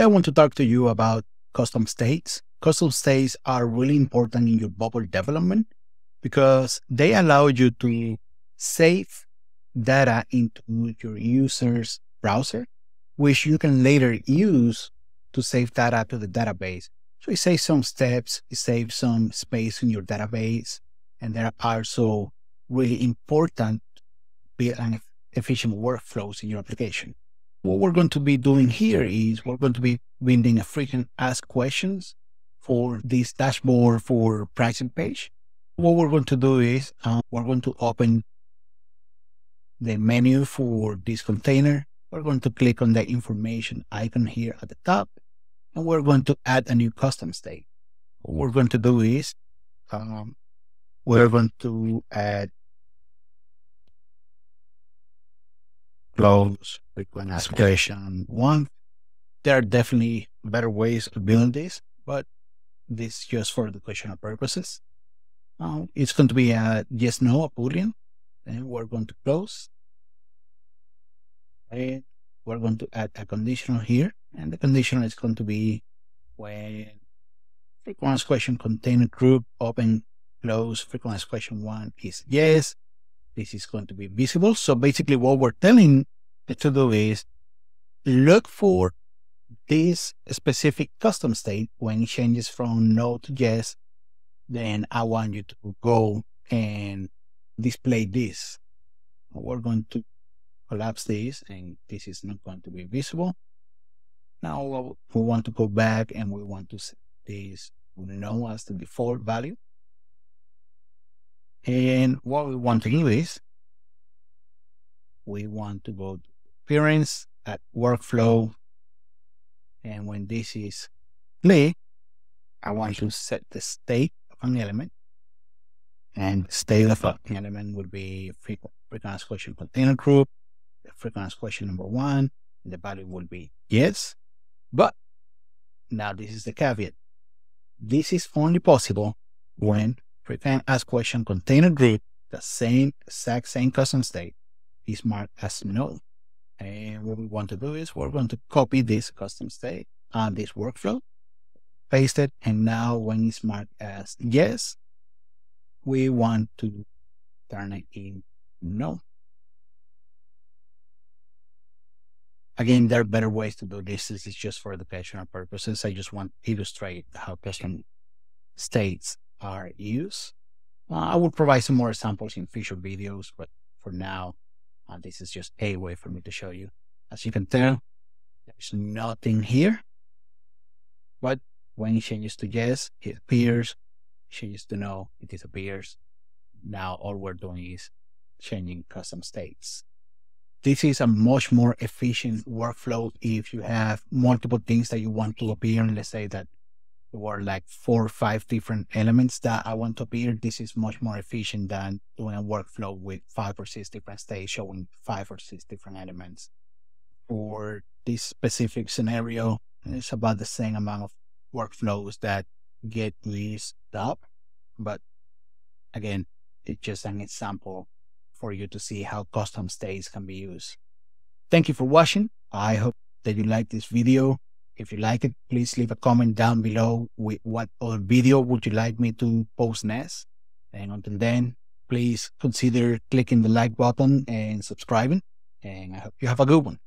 I want to talk to you about custom states. Custom states are really important in your bubble development because they allow you to save data into your user's browser, which you can later use to save data to the database. So it saves some steps, it saves some space in your database, and there are also really important build and efficient workflows in your application. What we're going to be doing here is we're going to be building a frequent asked questions for this dashboard for pricing page. What we're going to do is we're going to open the menu for this container. We're going to click on the information icon here at the top, and we're going to add a new custom state. What we're going to do is we're going to add close frequent asked question 1. There are definitely better ways to build this, but this is just for educational purposes. It's going to be a yes, no, a Boolean. Then we're going to close. And we're going to add a conditional here. And the conditional is going to be when frequent asked question container group open, close, frequent asked question 1 is yes. This is going to be visible. So basically what we're telling it to do is look for this specific custom state. When it changes from no to yes, then I want you to go and display this. We're going to collapse this, and this is not going to be visible. Now we want to go back and we want to set this no as the default value. And what we want to do is we want to go to appearance, at workflow, and when this is play, I want to set the state of an element, and the state of an element would be frequent asked question container group, the frequent asked question number 1, and the value will be yes. But now this is the caveat. This is only possible when frequent asked question container group, the exact same custom state, is marked as no. And what we want to do is we're going to copy this custom state on this workflow, paste it, and now when it's marked as yes, we want to turn it in no. Again, there are better ways to do this. This is just for educational purposes. I just want to illustrate how custom states are used. I will provide some more examples in future videos, but for now, this is just a way for me to show you. As you can tell, there's nothing here, but when it changes to yes, it appears. Changes to no, it disappears. Now all we're doing is changing custom states. This is a much more efficient workflow if you have multiple things that you want to appear. And let's say that there were like 4 or 5 different elements that I want to appear. This is much more efficient than doing a workflow with 5 or 6 different states showing 5 or 6 different elements. For this specific scenario, it's about the same amount of workflows that get used up. But again, it's just an example for you to see how custom states can be used. Thank you for watching. I hope that you liked this video. If you like it, please leave a comment down below with what other video would you like me to post next. And until then, please consider clicking the like button and subscribing. And I hope you have a good one.